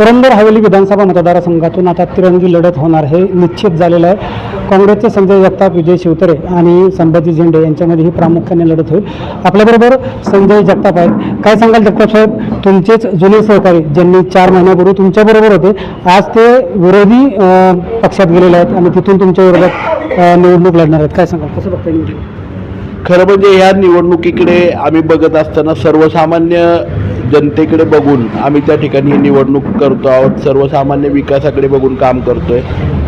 पुरंदर हवेली विधानसभा मतदारसंघातून आता तिरंगी लढत होणार हे निश्चित झालेलं आहे। काँग्रेसचे संजय जगताप, विजय शिवतरे आणि संभाजी झेंडे यांच्यामध्ये ही प्रामुख्याने लढत होईल। आपल्याबरोबर संजय जगताप आहेत। काय सांगाल जगताप साहेब, तुमचेच जुने सहकारी ज्यांनी 4 महिन्यापूर्वी तुमच्याबरोबर होते, आज ते विरोधी पक्षात गेलेले आहेत आणि तिथून तुमच्या विरोधात निवडणूक लढणार आहेत, काय सांगाल, कसं बघताय निवडणूक? खरं म्हणजे या निवडणुकीकडे आम्ही बघत असताना सर्वसामान्य जनतेकडे बघून आम्ही त्या ठिकाणी निवडणूक करतो आहोत, सर्वसामान्य विकासाकडे बघून काम करतोय।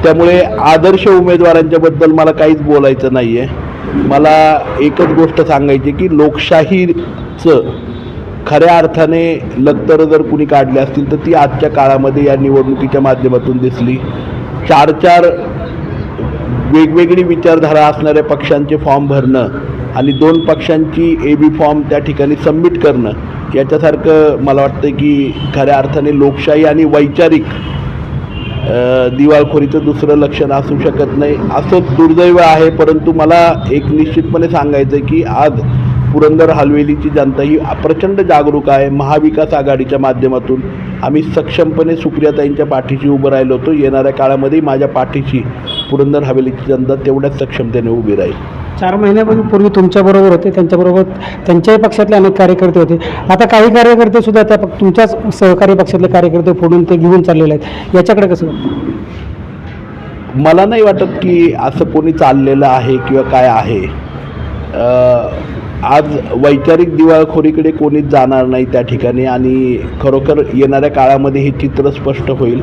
त्यामुळे आदर्श उमेदवारांच्याबद्दल मला काहीच बोलायचं नाही आहे। मला एकच गोष्ट सांगायची की लोकशाहीचं खऱ्या अर्थाने लक्तर जर कुणी काढली असतील तर ती आजच्या काळामध्ये या निवडणुकीच्या माध्यमातून दिसली। 4 वेगवेगळी विचारधारा असणाऱ्या पक्षांचे फॉर्म भरणं आणि 2 पक्षांची AB फॉर्म त्या ठिकाणी सबमिट करणं याच्यासारखं मला वाटतं की खऱ्या अर्थाने लोकशाही आणि वैचारिक दिवाळखोरीचं दुसरं लक्षण असू शकत नाही। असं दुर्दैव आहे, परंतु मला एक निश्चितपणे सांगायचं आहे की आज पुरंदर हवेलीची जनता ही प्रचंड जागरूक आहे। महाविकास आघाडीच्या माध्यमातून आम्ही सक्षमपणे सुप्रियाताईंच्या पाठीशी उभं राहिलो होतो। येणाऱ्या काळामध्ये माझ्या पाठीशी पुरंदर हवेलीची जनता तेवढ्याच सक्षमतेने उभी राहील। 4 महिन्यापूर्वी तुमच्याबरोबर होते, त्यांच्याबरोबर त्यांच्याही पक्षातले अनेक कार्यकर्ते होते। आता काही कार्यकर्ते सुद्धा त्या तुमच्याच सहकारी पक्षातले कार्यकर्ते फोडून ते घेऊन चाललेले आहेत, याच्याकडे कसं बघता? मला नाही वाटत की असं कोणी चाललेलं आहे किंवा काय आहे। आज वैचारिक दिवाळखोरीकडे कोणीच जाणार नाही त्या ठिकाणी आणि खरोखर येणाऱ्या काळामध्ये हे चित्र स्पष्ट होईल।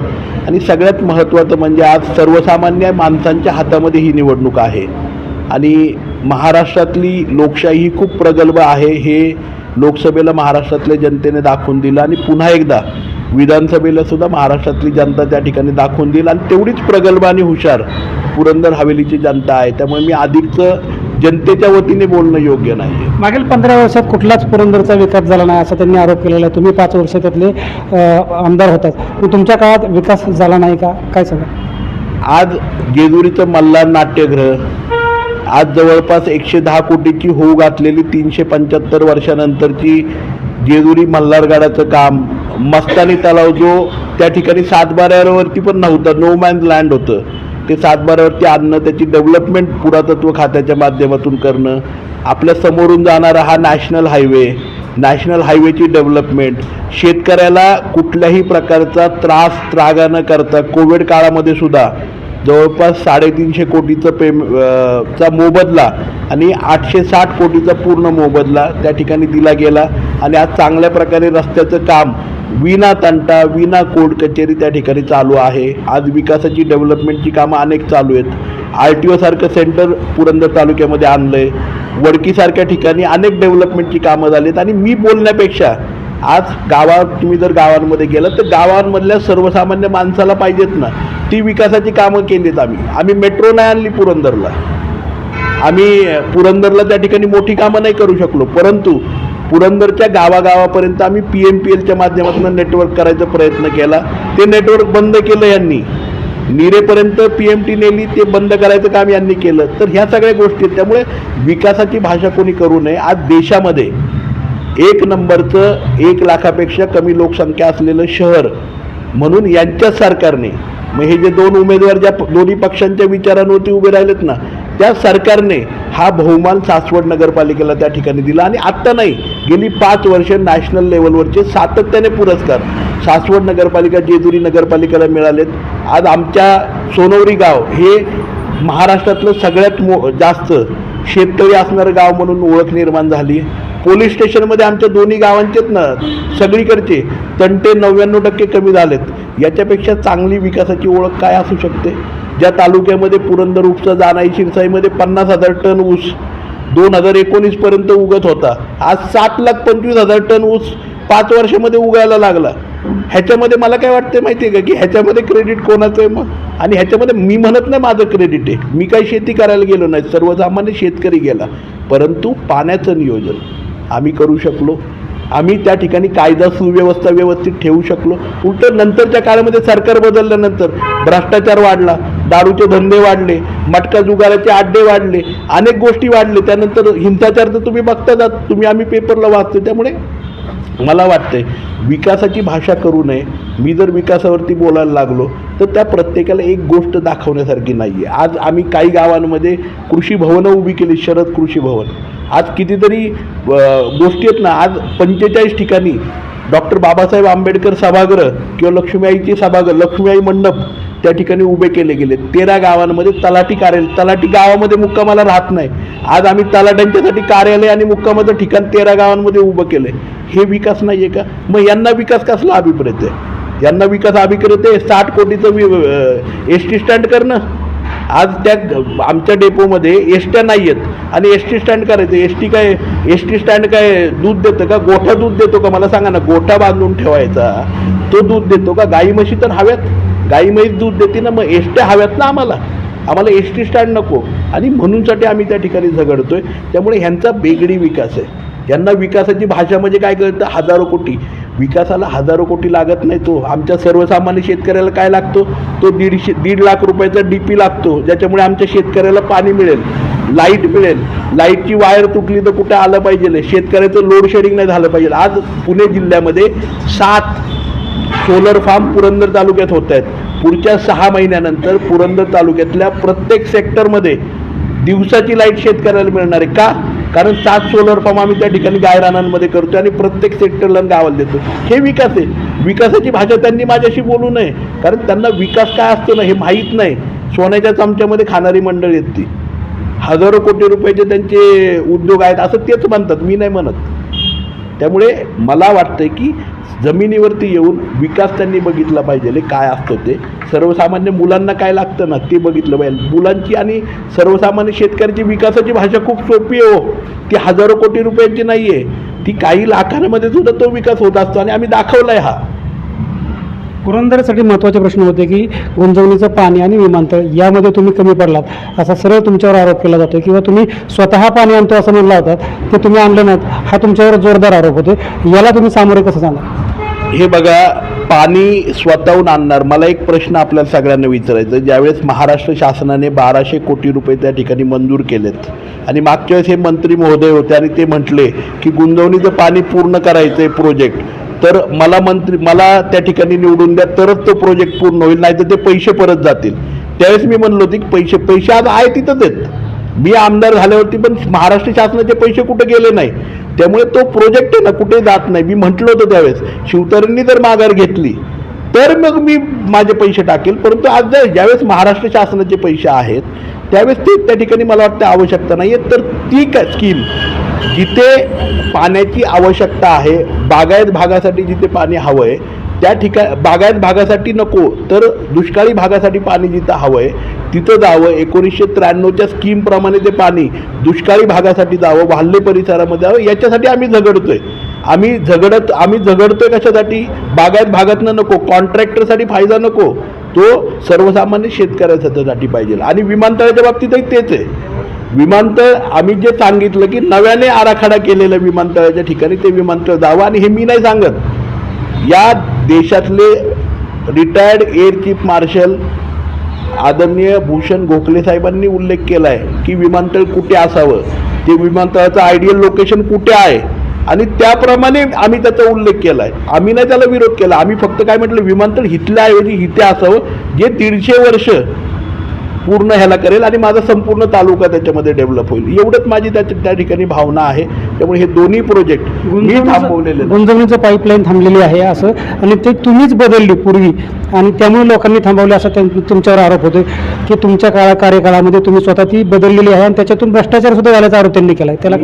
आणि सगळ्यात महत्त्वाचं म्हणजे आज सर्वसामान्य माणसांच्या हातामध्ये ही निवडणूक आहे आणि महाराष्ट्रातली लोकशाही ही खूप प्रगल्भ आहे हे लोकसभेला महाराष्ट्रातल्या जनतेने दाखवून दिलं आणि पुन्हा एकदा विधानसभेला सुद्धा महाराष्ट्रातली जनता त्या ठिकाणी दाखवून दिलं आणि तेवढीच प्रगल्भ आणि हुशार पुरंदर हवेलीची जनता आहे। त्यामुळे मी अधिकचं जनतेच्या वतीने बोलणं योग्य नाही। मागील 15 वर्षात कुठलाच पुरंदरचा विकास झाला नाही असा त्यांनी आरोप केलेला आहे। तुम्ही 5 वर्ष त्यातले आमदार होतात, पण तुमच्या काळात विकास झाला नाही का, काय सांगा? आज जेजुरीचं मल्हार नाट्यगृह आज जवळपास 110 कोटीची होऊ घातलेली 375 वर्षानंतरची जेजुरी मल्हारगडाचं काम, मस्तानी तलाव जो त्या ठिकाणी 7बाऱ्यावरती पण नव्हता, नो मॅन्स लँड होतं, ते 7बाऱ्यावरती आणणं, त्याची डेव्हलपमेंट पुरातत्व खात्याच्या माध्यमातून करणं, आपल्या समोरून जाणारा हा नॅशनल हायवेची डेव्हलपमेंट, शेतकऱ्याला कुठल्याही प्रकारचा त्रागा न करता कोविड काळामध्ये सुद्धा जवळपास 350 कोटीचा चा मोबदला आणि 860 कोटीचा पूर्ण मोबदला त्या ठिकाणी दिला गेला आणि आज चांगल्या प्रकारे रस्त्याचं काम विना तंटा विना कोर्ट कचेरी त्या ठिकाणी चालू आहे। आज विकासाची डेव्हलपमेंटची कामं अनेक चालू आहेत। RTO सारखं सेंटर पुरंदर तालुक्यामध्ये आणलं आहे, वडकीसारख्या ठिकाणी अनेक डेव्हलपमेंटची कामं झालीत आणि मी बोलण्यापेक्षा आज गावात तुम्ही जर गावांमध्ये गेलं तर गावांमधल्या सर्वसामान्य माणसाला पाहिजेत ना ती विकासाची कामं केलीत। आम्ही मेट्रो नाही आणली पुरंदरला, आम्ही पुरंदरला त्या ठिकाणी मोठी कामं नाही करू शकलो, परंतु पुरंदरच्या गावागावापर्यंत आम्ही PMPLच्या माध्यमातून नेटवर्क करायचा प्रयत्न केला। ते नेटवर्क बंद केलं यांनी, नीरेपर्यंत PMT नेली, ते बंद करायचं काम यांनी केलं। तर ह्या सगळ्या गोष्टी आहेत। त्यामुळे विकासाची भाषा कोणी करू नये। आज देशामध्ये 1 नंबरचं 1 लाखापेक्षा कमी लोकसंख्या असलेलं शहर म्हणून यांच्याच सरकारने, मग हे जे 2 उमेदवार ज्या दोन्ही पक्षांच्या विचारांवरती उभे राहिलेत ना, त्या सरकारने हा बहुमान सासवड नगरपालिकेला त्या ठिकाणी दिला आणि आत्ता नाही, गेली 5 वर्ष नॅशनल लेवलवरचे सातत्याने पुरस्कार सासवड नगरपालिका, जेजुरी नगरपालिकेला मिळालेत। आज आमच्या सोनवरी गाव हे महाराष्ट्रातलं सगळ्यात जास्त शेतकरी असणारं गाव म्हणून ओळख निर्माण झाली। पोलीस स्टेशनमध्ये आमच्या दोन्ही गावांचेच ना सगळीकडचे तंटे 99% कमी झालेत। याच्यापेक्षा चांगली विकासाची ओळख काय असू शकते? ज्या तालुक्यामध्ये पुरंदर उपसा, जानाई, शिरसाईमध्ये 50,000 टन ऊस 2019 पर्यंत उगत होता, आज 7,25,000 टन ऊस 5 वर्षामध्ये उगायला लागला। ह्याच्यामध्ये मला काय वाटतं माहिती आहे का की ह्याच्यामध्ये क्रेडिट कोणाचं आहे मग? आणि ह्याच्यामध्ये मी म्हणत नाही माझं क्रेडिट आहे, मी काही शेती करायला गेलो नाही, सर्वसामान्य शेतकरी गेला, परंतु पाण्याचं नियोजन आम्ही करू शकलो। आम्ही त्या ठिकाणी कायदा सुव्यवस्था व्यवस्थित ठेवू शकलो। उलट नंतरच्या काळामध्ये सरकार बदलल्यानंतर भ्रष्टाचार वाढला, दारूचे धंदे वाढले, मटका जुगाराचे अड्डे वाढले, अनेक गोष्टी वाढले, त्यानंतर हिंसाचार तर तुम्ही बघताच, तुम्ही आम्ही पेपरला वाचतो। त्यामुळे मला वाटतंय विकासाची भाषा करू नये. मी जर विकासावरती बोलायला लागलो तर त्या प्रत्येकाला एक गोष्ट दाखवण्यासारखी नाही आहे. आज आम्ही काही गावांमध्ये कृषी भवनं उभी केली, शरद कृषी भवन. आज कितीतरी गोष्टी आहेत ना. आज 45 ठिकाणी डॉक्टर बाबासाहेब आंबेडकर सभागृह किंवा लक्ष्मीआईची सभागृह, लक्ष्मीआई मंडप त्या ठिकाणी उभे केले गेले. 13 गावांमध्ये तलाठी कार्यालय, तलाठी गावामध्ये मुक्कामाला राहत नाही. आज आम्ही तलाट्यांच्यासाठी कार्यालय आणि मुक्कामाचं ठिकाण 13 गावांमध्ये उभं केलं. हे विकास नाही आहे का? मग यांना विकास कसला अभिप्रेत आहे? यांना विकास अभिप्रेत आहे 60 कोटीचं एस टी स्टँड करणं. आज त्या आमच्या डेपोमध्ये एसट्या नाही आहेत आणि एस टी स्टँड करायचं. एस टी स्टँड काय दूध देतं का? गोठा दूध देतो का? मला सांगा ना. गोठा बांधून ठेवायचा, तो दूध देतो का? गाई म्हशी तर हव्यात, गाई म्हैस दूध देते ना. मग एसट्या हव्यात ना आम्हाला एस टी स्टँड नको. आणि म्हणूनसाठी आम्ही त्या ठिकाणी झगडतोय. त्यामुळे ह्यांचा बेगडी विकास आहे. यांना विकासाची भाषा म्हणजे काय कळतं? हजारो कोटी. विकासाला हजारो कोटी लागत नाही. तो आमच्या सर्वसामान्य शेतकऱ्याला काय लागतो? तो 1.5 लाख रुपयाचा DP लागतो, ज्याच्यामुळे आमच्या शेतकऱ्याला पाणी मिळेल, लाईट मिळेल. लाईटची वायर तुटली तर कुठे आलं पाहिजे, शेतकऱ्याचं लोड शेडिंग नाही झालं पाहिजे. आज पुणे जिल्ह्यामध्ये 7 सोलर फार्म पुरंदर तालुक्यात होत आहेत. पुढच्या 6 महिन्यानंतर पुरंदर तालुक्यातल्या प्रत्येक सेक्टरमध्ये दिवसाची लाईट शेतकऱ्याला मिळणार आहे. का? कारण 7 सोलर फार्म आम्ही त्या ठिकाणी गायरानांमध्ये करतो आणि प्रत्येक सेक्टरला गावाला देतो. हे विकास आहे. विकासाची भाषा त्यांनी माझ्याशी बोलू नये, कारण त्यांना विकास काय असतो ना हे माहीत नाही. सोन्याच्या चमच्यामध्ये खाणारी मंडळी आहेत ती. हजारो कोटी रुपयाचे त्यांचे उद्योग आहेत असं तेच म्हणतात, मी नाही म्हणत. त्यामुळे मला वाटतंय की जमिनीवरती येऊन विकास त्यांनी बघितला पाहिजे. काय असतं ते सर्वसामान्य मुलांना काय लागतं ना ते बघितलं पाहिजे. मुलांची आणि सर्वसामान्य शेतकऱ्याची विकासाची भाषा खूप सोपी आहे हो. ती हजारो कोटी रुपयांची नाही आहे. ती काही लाखांमध्ये सुद्धा तो विकास होत असतो आणि आम्ही दाखवला आहे हा. पुरंदरसाठी महत्त्वाचे प्रश्न होते की गुंजवणीचं पाणी आणि विमानतळ यामध्ये तुम्ही कमी पडलात असा सरळ तुमच्यावर आरोप केला जातो, किंवा तुम्ही स्वतः पाणी आणतो असं म्हणला होता, ते तुम्ही आणलं नाहीत हा तुमच्यावर जोरदार आरोप होते. याला तुम्ही सामोरे कसं सांगा? हे बघा, पाणी स्वतःहून आणणार. मला एक प्रश्न आपल्याला सगळ्यांना विचारायचं. ज्यावेळेस महाराष्ट्र शासनाने 1200 कोटी रुपये त्या ठिकाणी मंजूर केलेत आणि मागच्या वेळेस हे मंत्री महोदय होते आणि ते म्हटले की गुंजवणीचं पाणी पूर्ण करायचं आहे प्रोजेक्ट, तर मला त्या ठिकाणी निवडून द्या तरच तो प्रोजेक्ट पूर्ण होईल, नाही तर ते पैसे परत जातील. त्यावेळेस मी म्हणलो होते की पैसे आज आहे तिथंच आहेत. मी आमदार झाल्यावरती पण महाराष्ट्र शासनाचे पैसे कुठे गेले नाही. त्यामुळे तो प्रोजेक्ट आहे ना कुठे जात नाही. मी म्हटलं होतं त्यावेळेस शिवतरेंनी जर माघार घेतली तर मग मी माझे पैसे टाकेल, परंतु आज ज्यावेळेस महाराष्ट्र शासनाचे पैसे आहेत त्यावेळेस ते त्या ठिकाणी मला वाटतं आवश्यकता नाही आहे. तर ती स्कीम जिथे पाण्याची आवश्यकता आहे, बागायत भागासाठी जिथे पाणी हवं आहे त्या ठिकाणी, बागायत भागासाठी नको तर दुष्काळी भागासाठी पाणी जिथं हवं आहे तिथं जावं. 1993च्या स्कीमप्रमाणे ते पाणी दुष्काळी भागासाठी जावं, वाल्हे परिसरामध्ये जावं. याच्यासाठी आम्ही झगडतोय. आम्ही झगडतोय कशासाठी? बागायत भागातनं नको, कॉन्ट्रॅक्टरसाठी फायदा नको, तो सर्वसामान्य शेतकऱ्यासाठी पाहिजे. आणि विमानतळाच्या बाबतीतही तेच आहे. विमानतळ आम्ही जे सांगितलं की नव्याने आराखडा केलेल्या विमानतळाच्या ठिकाणी ते विमानतळ जावं. आणि हे मी नाही सांगत, या देशातले रिटायर्ड एअर चीफ मार्शल आदरणीय भूषण गोखले साहेबांनी उल्लेख केला आहे की विमानतळ कुठे असावं, ते विमानतळाचं आयडियल लोकेशन कुठे आहे आणि त्याप्रमाणे आम्ही त्याचा उल्लेख केला आहे. आम्ही नाही त्याला विरोध केला. आम्ही फक्त काय म्हटलं, विमानतळ इथल्याऐवजी इथे असावं जे 150 वर्ष पूर्ण ह्याला करेल आणि माझा संपूर्ण तालुका त्याच्यामध्ये डेव्हलप होईल. एवढंच माझी त्या ठिकाणी भावना आहे. त्यामुळे हे दोन्ही प्रोजेक्ट मी थांबवलेले. गुंजवणीचं पाईपलाईन थांबलेली आहे असं, आणि ते तुम्हीच बदलली पूर्वी आणि त्यामुळे लोकांनी थांबवले असं तुमच्यावर आरोप होतो की तुमच्या कार्यकाळामध्ये तुम्ही स्वतः ती बदललेली आहे आणि त्याच्यातून भ्रष्टाचार सुद्धा झाल्याचा आरोप त्यांनी केला आहे. त्याला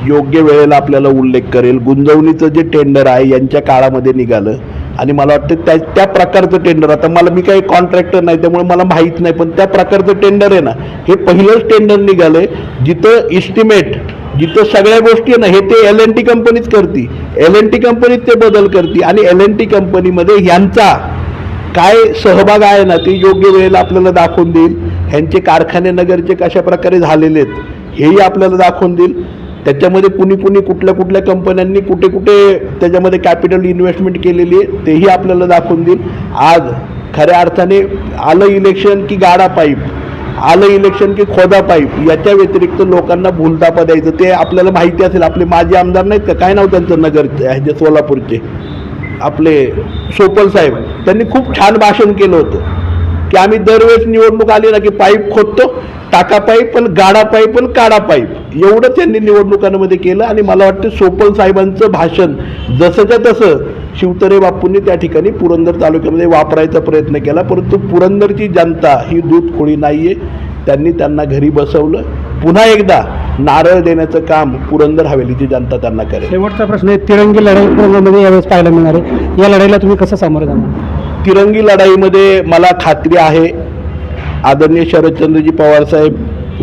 योग्य वेळेला आपल्याला उल्लेख करेल. गुंजवणीचं जे टेंडर आहे यांच्या काळामध्ये निघालं आणि मला वाटतं त्या प्रकारचं टेंडर, आता मी काही कॉन्ट्रॅक्टर नाही त्यामुळे मला माहीत नाही, पण त्या प्रकारचं टेंडर आहे ना, हे पहिलंच टेंडर निघालंय जिथं इस्टिमेट, जिथं सगळ्या गोष्टी आहे ना हे ते L&T कंपनीच करते. L&T कंपनीच ते बदल करते आणि L&T कंपनीमध्ये ह्यांचा काय सहभाग आहे ना ते योग्य वेळेला आपल्याला दाखवून देईल. ह्यांचे कारखाने नगरचे कशा प्रकारे झालेले आहेत हेही आपल्याला दाखवून देईल. त्याच्यामध्ये कुणी कुठल्या कंपन्यांनी कुठे त्याच्यामध्ये कॅपिटल इन्व्हेस्टमेंट केलेली आहे तेही आपल्याला दाखवून देईल. आज खऱ्या अर्थाने आलं इलेक्शन की गाडा पाईप. आलं इलेक्शन की खोदा पाईप याच्या व्यतिरिक्त लोकांना भूलतापा द्यायचं ते आपल्याला माहिती असेल. आपले माजी आमदार नाहीत का, काय नाव त्यांचं नगरचे ह्याचे सोलापूरचे आपले सोपल साहेब, त्यांनी खूप छान भाषण केलं होतं की आम्ही दरवेळेस निवडणूक आली ना की पाईप खोदतो, टाका पाईप पण गाडा पाईप पण काढा पाईप, एवढंच त्यांनी निवडणुकांमध्ये केलं. आणि मला वाटतं सोपल साहेबांचं भाषण जसंच्या तसं शिवतरे बापूंनी त्या ठिकाणी पुरंदर तालुक्यामध्ये वापरायचा प्रयत्न केला. परंतु पुरंदरची जनता ही दूध खोळी नाही आहे, त्यांनी त्यांना घरी बसवलं. पुन्हा एकदा नारळ देण्याचं काम पुरंदर हवेलीची जनता त्यांना करेल. शेवटचा प्रश्न आहे, तिरंगी लढाई पुरंदरमध्ये यावेळेस पाहायला मिळणार आहे. या लढाईला तुम्ही कसं सामोरे जाणार? तिरंगी लढाईमध्ये मला खात्री आहे आदरणीय शरदचंद्रजी पवार साहेब,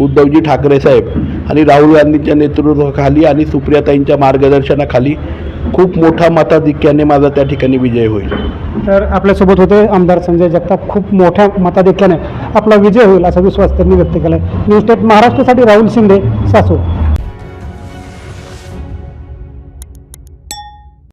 उद्धवजी ठाकरे साहेब आणि राहुल गांधींच्या नेतृत्वाखाली आणि सुप्रियाताईंच्या मार्गदर्शनाखाली खूप मोठा मताधिक्याने माझा त्या ठिकाणी विजय होईल. तर आपल्यासोबत होते आमदार संजय जगताप. खूप मोठ्या मताधिक्याने आपला विजय होईल असा विश्वास त्यांनी व्यक्त केला आहे. न्यूज स्टेट महाराष्ट्रासाठी राहुल शिंदे, सासवड.